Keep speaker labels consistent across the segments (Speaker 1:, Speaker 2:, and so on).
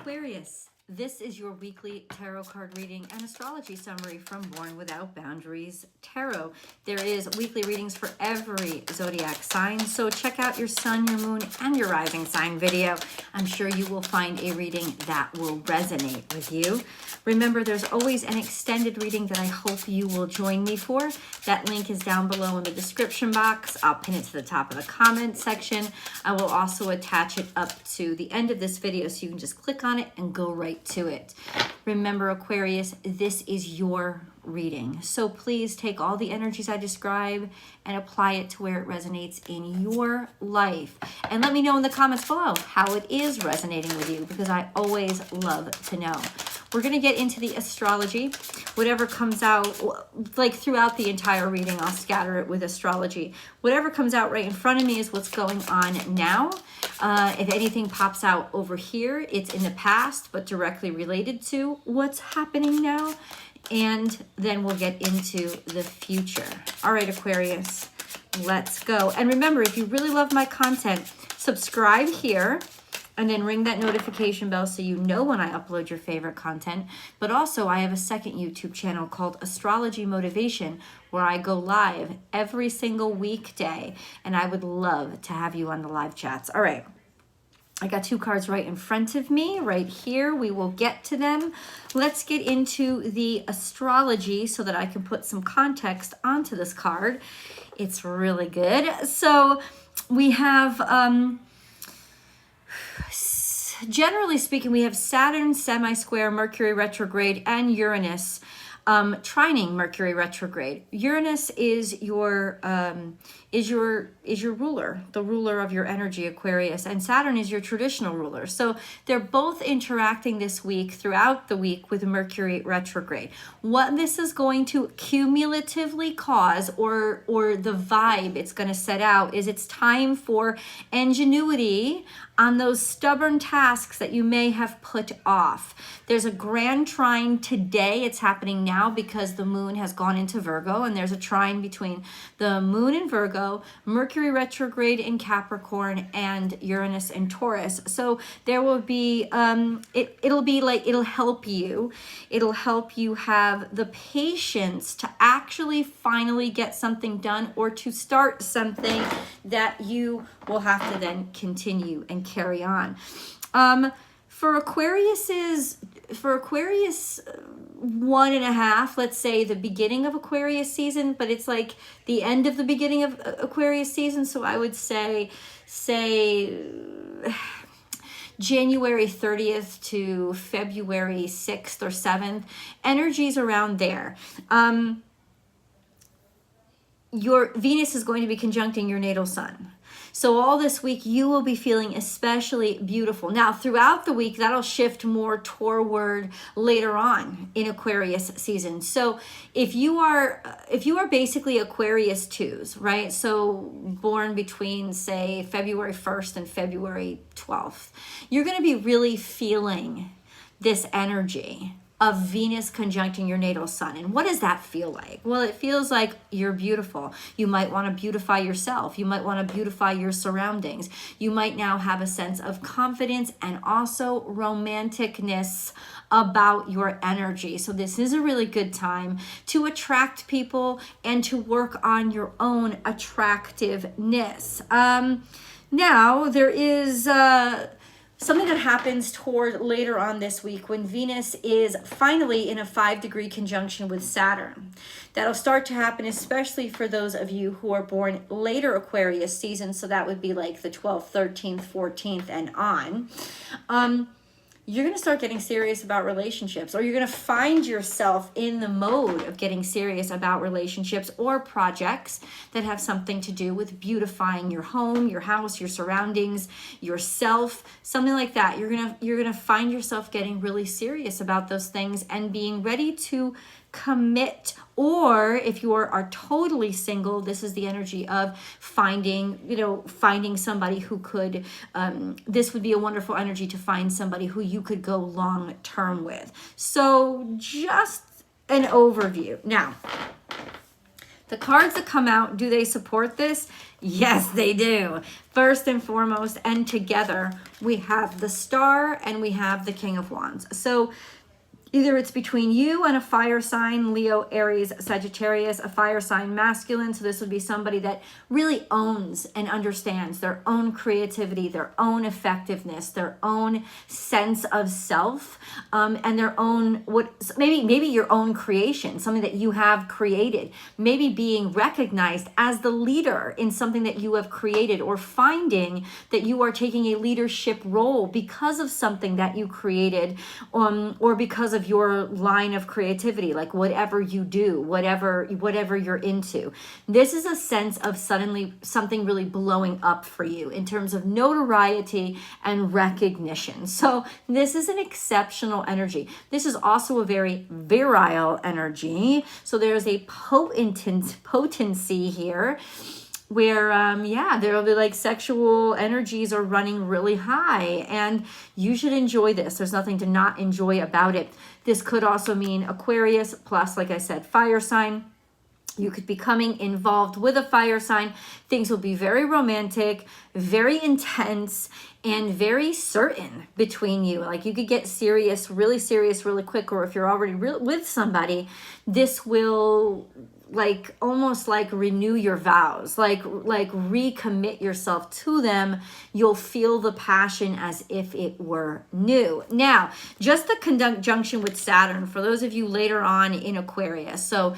Speaker 1: Aquarius, this is your weekly tarot card reading and astrology summary from Born Without Boundaries Tarot. There is weekly readings for every zodiac sign, so check out your sun, your moon, and your rising sign video. I'm sure you will find a reading that will resonate with you. Remember, there's always an extended reading that I hope you will join me for. That link is down below in the description box. I'll pin it to the top of the comment section. I will also attach it up to the end of this video so you can just click on it and go right to it. Remember, Aquarius, this is your reading. So please take all the energies I describe and apply it to where it resonates in your life. And let me know in the comments below how it is resonating with you, because I always love to know. We're going to get into the astrology. Whatever comes out, like throughout the entire reading, I'll scatter it with astrology. Whatever comes out right in front of me is what's going on now. If anything pops out over here, it's in the past, but directly related to what's happening now. And then we'll get into the future. All right, Aquarius, let's go. And remember, if you really love my content, subscribe here. And then ring that notification bell so you know when I upload your favorite content. But also, I have a second YouTube channel called Astrology Motivation, where I go live every single weekday. And I would love to have you on the live chats. All right. I got two cards right in front of me, right here. We will get to them. Let's get into the astrology so that I can put some context onto this card. It's really good. So we have... generally speaking, we have Saturn semi-square, Mercury retrograde, and Uranus trining Mercury retrograde. Uranus is your ruler, the ruler of your energy, Aquarius, and Saturn is your traditional ruler. So they're both interacting this week, throughout the week, with Mercury retrograde. What this is going to cumulatively cause, or the vibe it's going to set out, is it's time for ingenuity on those stubborn tasks that you may have put off. There's a grand trine today. It's happening now because the moon has gone into Virgo, and there's a trine between the moon in Virgo, Mercury retrograde in Capricorn, and Uranus in Taurus. So there will be, it'll help you. It'll help you have the patience to actually finally get something done, or to start something that you will have to then continue and carry on. For Aquarius 1.5, let's say the beginning of Aquarius season, but it's like the end of the beginning of Aquarius season. So I would say January 30th to February 6th or 7th, energies around there. Your Venus is going to be conjuncting your natal sun. So all this week, you will be feeling especially beautiful. Now, throughout the week, that'll shift more toward later on in Aquarius season. So if you are basically Aquarius 2s, right? So born between, say, February 1st and February 12th, you're going to be really feeling this energy of Venus conjuncting your natal sun. And what does that feel like? Well, it feels like you're beautiful. You might want to beautify yourself. You might want to beautify your surroundings. You might now have a sense of confidence and also romanticness about your energy. So this is a really good time to attract people and to work on your own attractiveness. Now, there is... something that happens toward later on this week when Venus is finally in a 5-degree conjunction with Saturn. That'll start to happen especially for those of you who are born later Aquarius season. So that would be like the 12th, 13th, 14th, and on. You're going to start getting serious about relationships, or you're going to find yourself in the mode of getting serious about relationships or projects that have something to do with beautifying your home, your house, your surroundings, yourself, something like that. You're going to find yourself getting really serious about those things and being ready to commit. Or if you are totally single, this is the energy of finding somebody who could, this would be a wonderful energy to find somebody who you could go long term with. So just an overview. Now, the cards that come out, do they support this? Yes, they do. First and foremost, and together, we have the Star and we have the King of Wands. So either it's between you and a fire sign, Leo, Aries, Sagittarius, a fire sign masculine. So this would be somebody that really owns and understands their own creativity, their own effectiveness, their own sense of self, and their own, maybe your own creation, something that you have created, maybe being recognized as the leader in something that you have created, or finding that you are taking a leadership role because of something that you created, or because of your line of creativity, like whatever you do, whatever you're into. This is a sense of suddenly something really blowing up for you in terms of notoriety and recognition. So this is an exceptional energy. This is also a very virile energy. So there's a potency here where, there will be like sexual energies are running really high, and you should enjoy this. There's nothing to not enjoy about it. This could also mean Aquarius plus, like I said, fire sign. You could be coming involved with a fire sign. Things will be very romantic, very intense, and very certain between you. Like you could get serious really quick, or if you're already with somebody, this will almost renew your vows, like recommit yourself to them. You'll feel the passion as if it were new. Now, just the conjunction with Saturn, for those of you later on in Aquarius, so,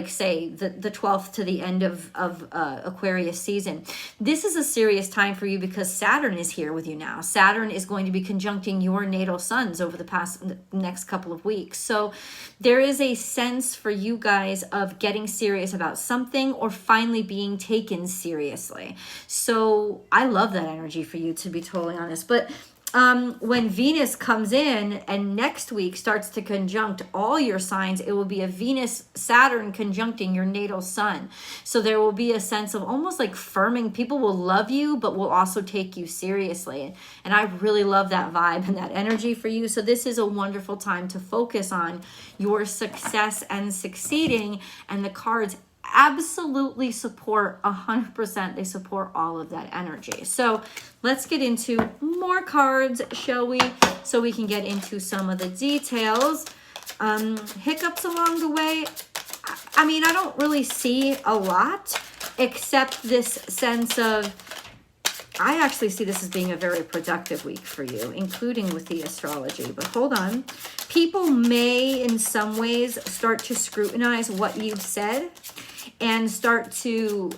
Speaker 1: say the 12th to the end of Aquarius season, this is a serious time for you because Saturn is here with you now. Saturn is going to be conjuncting your natal suns over the next couple of weeks. So there is a sense for you guys of getting serious about something, or finally being taken seriously. So I love that energy for you, to be totally honest. But when Venus comes in and next week starts to conjunct all your signs, it will be a Venus-Saturn conjuncting your natal sun. So there will be a sense of almost like firming. People will love you, but will also take you seriously. And I really love that vibe and that energy for you. So this is a wonderful time to focus on your success and succeeding. And the cards absolutely support 100%. They support all of that energy. So let's get into more cards, shall we? So we can get into some of the details. Hiccups along the way. I mean, I don't really see a lot, except this sense of, I actually see this as being a very productive week for you, including with the astrology. But hold on. People may, in some ways, start to scrutinize what you've said and start to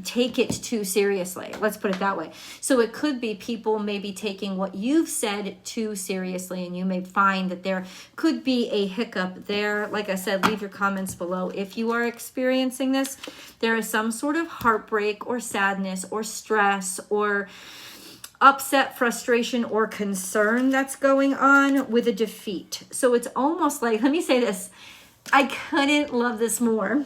Speaker 1: take it too seriously. Let's put it that way. So it could be people maybe taking what you've said too seriously, and you may find that there could be a hiccup there. Like I said, leave your comments below if you are experiencing this. There is some sort of heartbreak or sadness or stress or upset, frustration, or concern that's going on with a defeat. So it's almost like, let me say this, I couldn't love this more.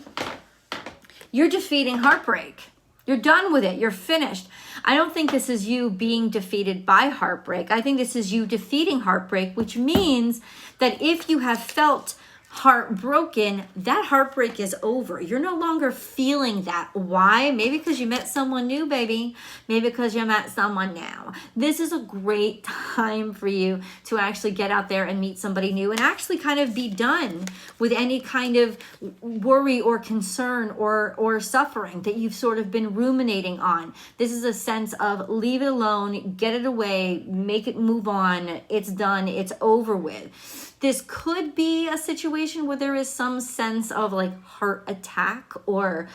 Speaker 1: You're defeating heartbreak. You're done with it. You're finished. I don't think this is you being defeated by heartbreak. I think this is you defeating heartbreak, which means that if you have felt heartbroken, that heartbreak is over. You're no longer feeling that. Why? Maybe because you met someone new, baby. Maybe because you met someone new. This is a great time for you to actually get out there and meet somebody new and actually kind of be done with any kind of worry or concern or suffering that you've sort of been ruminating on. This is a sense of leave it alone, get it away, make it move on. It's done. It's over with. This could be a situation where there is some sense of like heart attack, or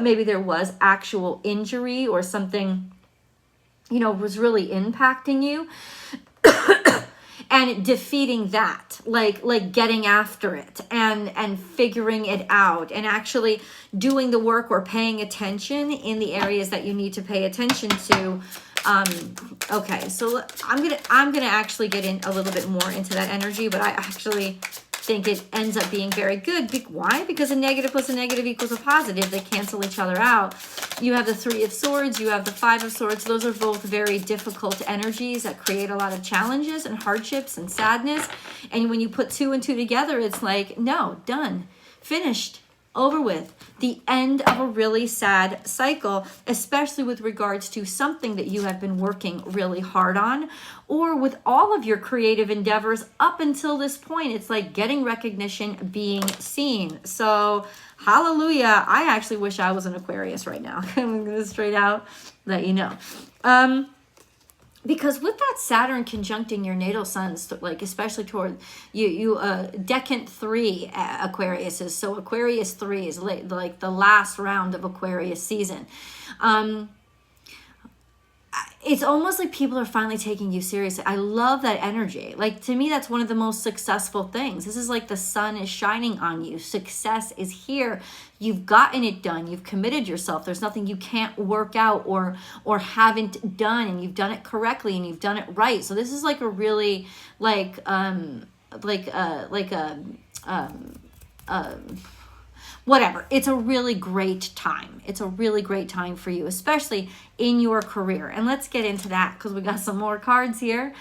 Speaker 1: maybe there was actual injury or something, was really impacting you. And defeating that, like getting after it and figuring it out and actually doing the work or paying attention in the areas that you need to pay attention to. Okay, so I'm gonna actually get in a little bit more into that energy, but I actually think it ends up being very good. Why? Because a negative plus a negative equals a positive. They cancel each other out. You have the 3 of Swords, you have the 5 of Swords. Those are both very difficult energies that create a lot of challenges and hardships and sadness. And when you put 2 and 2 together, it's like, no, done, finished. over with. The end of a really sad cycle, especially with regards to something that you have been working really hard on, or with all of your creative endeavors up until this point. It's like getting recognition, being seen. So hallelujah. I actually wish I was an Aquarius right now. I'm going to straight out let you know. Because with that Saturn conjuncting your natal sun, like especially toward you decant 3 Aquarius is, so Aquarius 3 is like the last round of Aquarius season. It's almost like people are finally taking you seriously. I love that energy. Like, to me, that's one of the most successful things. This is like the sun is shining on you. Success is here. You've gotten it done. You've committed yourself. There's nothing you can't work out or haven't done, and you've done it correctly and you've done it right. So this is like a really whatever. It's a really great time. It's a really great time for you, especially in your career. And let's get into that because we got some more cards here.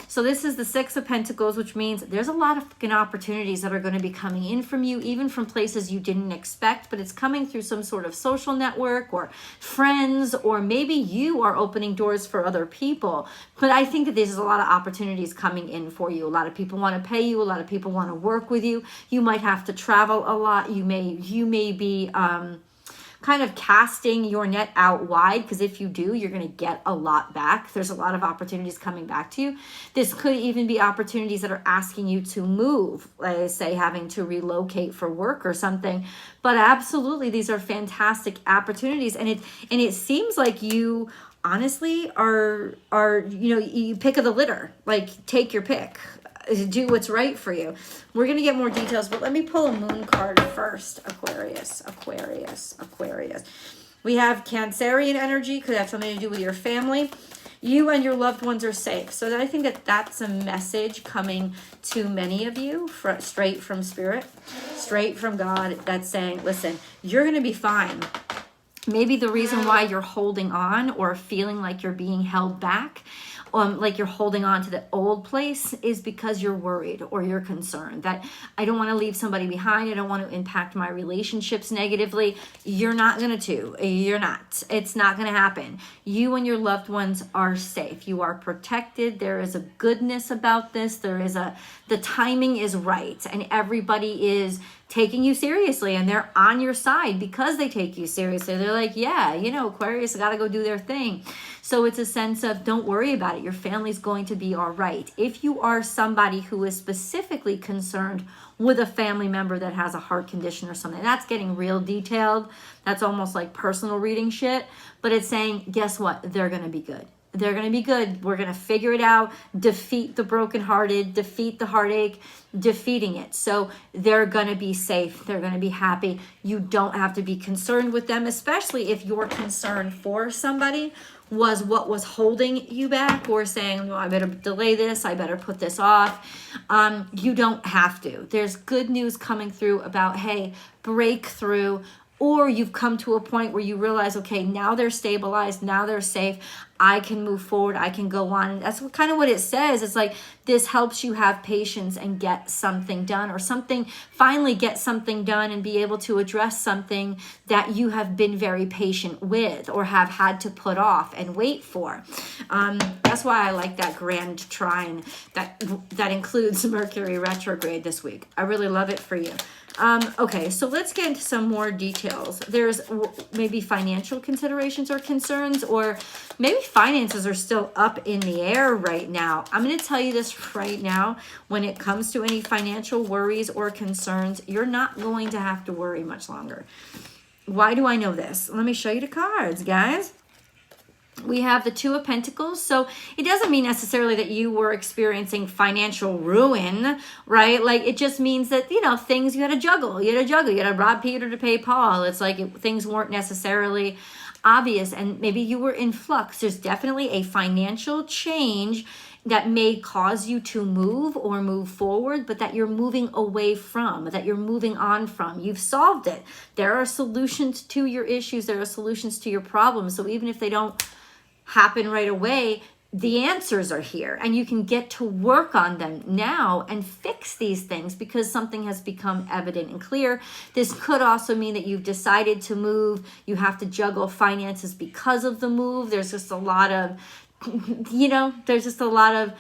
Speaker 1: So this is the 6 of Pentacles, which means there's a lot of fucking opportunities that are going to be coming in from you, even from places you didn't expect, but it's coming through some sort of social network or friends, or maybe you are opening doors for other people. But I think that there's a lot of opportunities coming in for you. A lot of people want to pay you. A lot of people want to work with you. You might have to travel a lot. You may be kind of casting your net out wide, because if you do, you're going to get a lot back. There's a lot of opportunities coming back to you. This could even be opportunities that are asking you to move, like say having to relocate for work or something. But absolutely, these are fantastic opportunities, and it seems like you honestly are you pick of the litter. Like, take your pick. Do what's right for you. We're going to get more details, but let me pull a moon card first. Aquarius. We have Cancerian energy. Could have something to do with your family. You and your loved ones are safe. So I think that that's a message coming to many of you straight from Spirit, straight from God, that's saying, listen, you're going to be fine. Maybe the reason why you're holding on or feeling like you're being held back, like you're holding on to the old place, is because you're worried or you're concerned that I don't want to leave somebody behind. I don't want to impact my relationships negatively. You're not going to. You're not. It's not going to happen. You and your loved ones are safe. You are protected. There is a goodness about this. The timing is right, and everybody is taking you seriously, and they're on your side because they take you seriously. They're like, yeah, Aquarius got to go do their thing. So it's a sense of, don't worry about it. Your family's going to be all right. If you are somebody who is specifically concerned with a family member that has a heart condition or something, that's getting real detailed. That's almost like personal reading shit. But it's saying, guess what? They're going to be good. They're going to be good. We're going to figure it out, defeat the brokenhearted, defeat the heartache, defeating it. So they're going to be safe. They're going to be happy. You don't have to be concerned with them, especially if your concern for somebody was what was holding you back, or saying, well, I better delay this, I better put this off. You don't have to. There's good news coming through about, hey, breakthrough. Or you've come to a point where you realize, okay, now they're stabilized, now they're safe, I can move forward, I can go on. And that's kind of what it says. It's like, this helps you have patience and get something done, or finally get something done and be able to address something that you have been very patient with or have had to put off and wait for. That's why I like that grand trine that includes Mercury retrograde this week. I really love it for you. Okay, so let's get into some more details. There's maybe financial considerations or concerns, or maybe finances are still up in the air right now. I'm going to tell you this right now. When it comes to any financial worries or concerns, you're not going to have to worry much longer. Why do I know this? Let me show you the cards, guys. We have the 2 of Pentacles. So it doesn't mean necessarily that you were experiencing financial ruin, right? Like, it just means that, things you had to juggle. You had to rob Peter to pay Paul. It's like things weren't necessarily obvious, and maybe you were in flux. There's definitely a financial change that may cause you to move or move forward, but that you're moving away from, that you're moving on from. You've solved it. There are solutions to your issues. There are solutions to your problems. So even if they don't happen right away, the answers are here, and you can get to work on them now and fix these things because something has become evident and clear. This could also mean that you've decided to move. You have to juggle finances because of the move. There's just a lot of, there's just a lot of,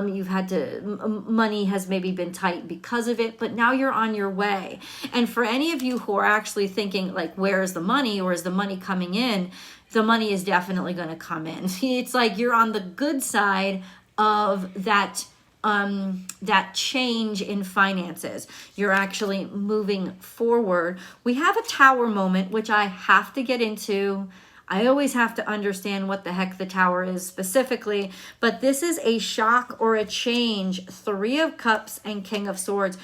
Speaker 1: you've had to, money has maybe been tight because of it, but now you're on your way. And for any of you who are actually thinking like, where is the money, or is the money coming in? The money is definitely going to come in. It's like you're on the good side of that change in finances. You're actually moving forward. We have a Tower moment, which I have to get into. I always have to understand what the heck the Tower is specifically, but this is a shock or a change. 3 of Cups and King of Swords.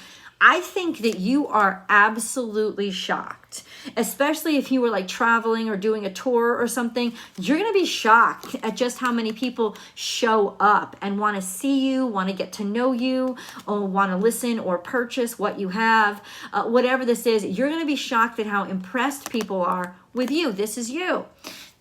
Speaker 1: I think that you are absolutely shocked, especially if you were like traveling or doing a tour or something. You're going to be shocked at just how many people show up and want to see you, want to get to know you, or want to listen or purchase what you have. Whatever this is, you're going to be shocked at how impressed people are with you. This is you.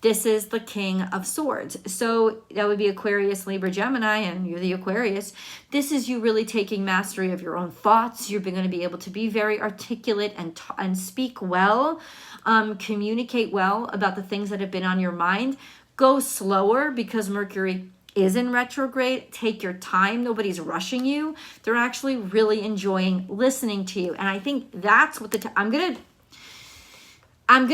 Speaker 1: This is the King of Swords. So that would be Aquarius, Libra, Gemini, and you're the Aquarius. This is you really taking mastery of your own thoughts. You're going to be able to be very articulate and speak well, communicate well about the things that have been on your mind. Go slower because Mercury is in retrograde. Take your time. Nobody's rushing you. They're actually really enjoying listening to you. And I think that's what I'm going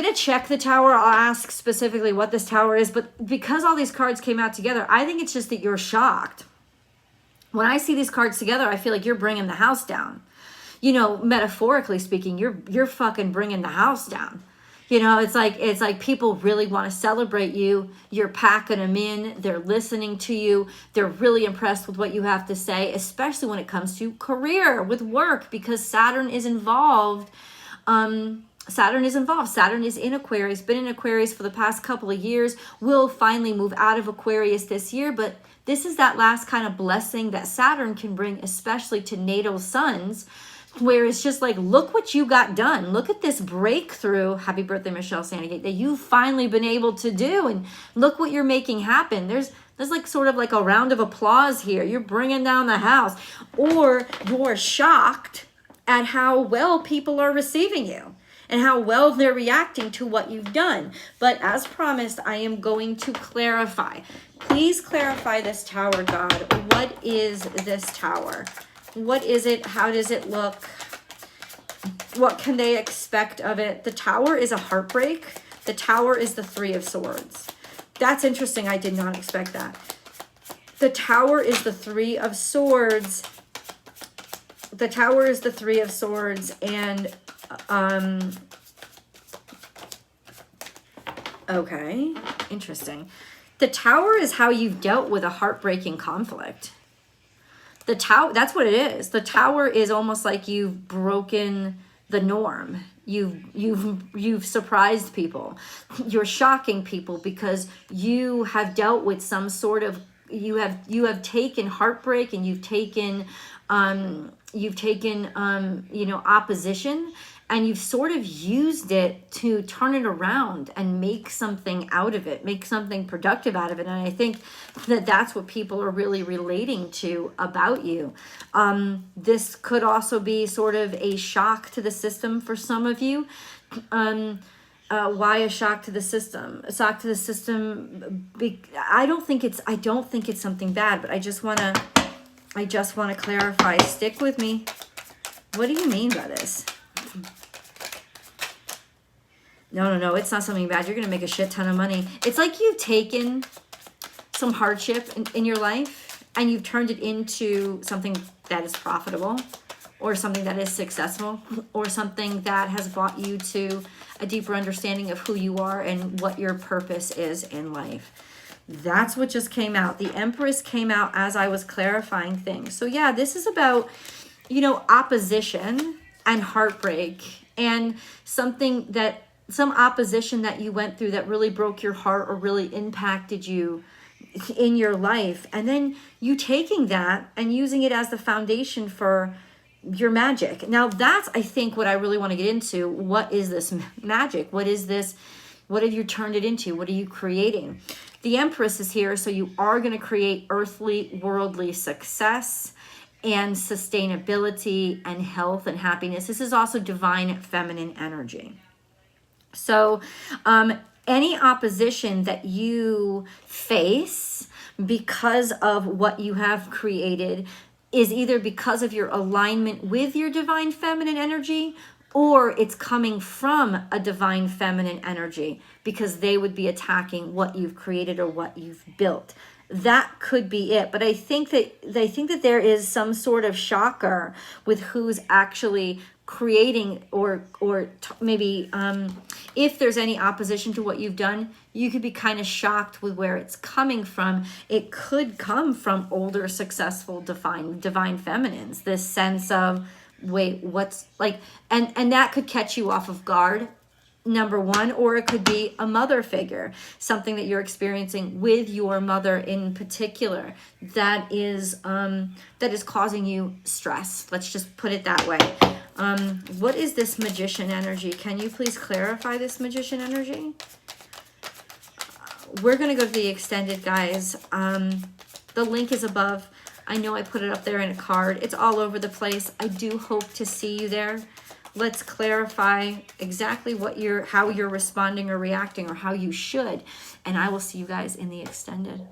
Speaker 1: to check the Tower. I'll ask specifically what this Tower is, but because all these cards came out together, I think it's just that you're shocked. When I see these cards together, I feel like you're bringing the house down. Metaphorically speaking, you're fucking bringing the house down. It's like people really want to celebrate you. You're packing them in. They're listening to you. They're really impressed with what you have to say, especially when it comes to career, with work, because Saturn is involved. Saturn is involved. Saturn is in Aquarius, been in Aquarius for the past couple of years, will finally move out of Aquarius this year, but this is that last kind of blessing that Saturn can bring, especially to natal suns, where it's just like, look what you got done. Look at this breakthrough, happy birthday, Michelle Sandgate, that you've finally been able to do, and look what you're making happen. There's like sort of like a round of applause here. You're bringing down the house, or you're shocked at how well people are receiving you and how well they're reacting to what you've done. But as promised, I am going to clarify. Please clarify this Tower, God. What is this Tower? What is it? How does it look? What can they expect of it? The Tower is a heartbreak. The Tower is the 3 of Swords. That's interesting. I did not expect that. The Tower is the 3 of Swords. The Tower is the 3 of Swords, and okay, interesting. The Tower is how you've dealt with a heartbreaking conflict. The Tower, that's what it is. The Tower is almost like you've broken the norm. You've surprised people. You're shocking people because you have dealt with some sort of, you have taken heartbreak, and you've taken opposition, and you've sort of used it to turn it around and make something out of it, make something productive out of it. And I think that that's what people are really relating to about you. This could also be sort of a shock to the system for some of you. Why a shock to the system? A shock to the system. I don't think it's something bad, but I just want to clarify. Stick with me. What do you mean by this? No, it's not something bad. You're going to make a shit ton of money. It's like you've taken some hardship in your life and you've turned it into something that is profitable, or something that is successful, or something that has brought you to a deeper understanding of who you are and what your purpose is in life. That's what just came out. The Empress came out as I was clarifying things. So yeah, this is about, opposition and heartbreak, and some opposition that you went through that really broke your heart or really impacted you in your life. And then you taking that and using it as the foundation for your magic. Now that's, I think, what I really want to get into. What is this magic? What is this What have you turned it into? What are you creating? The Empress is here, so you are going to create earthly, worldly success and sustainability and health and happiness. This is also divine feminine energy. So any opposition that you face because of what you have created is either because of your alignment with your divine feminine energy, or it's coming from a divine feminine energy because they would be attacking what you've created or what you've built. That could be it. But I think that there is some sort of shocker with who's actually creating, or maybe if there's any opposition to what you've done, you could be kind of shocked with where it's coming from. It could come from older, successful, divine feminines. This sense of, wait, what's like, and that could catch you off of guard, number one, or it could be a mother figure, something that you're experiencing with your mother in particular that is causing you stress. Let's just put it that way. What is this Magician energy? Can you please clarify this Magician energy? We're going to go to the extended, guys. The link is above. I know I put it up there in a card. It's all over the place. I do hope to see you there. Let's clarify exactly how you're responding or reacting, or how you should. And I will see you guys in the extended.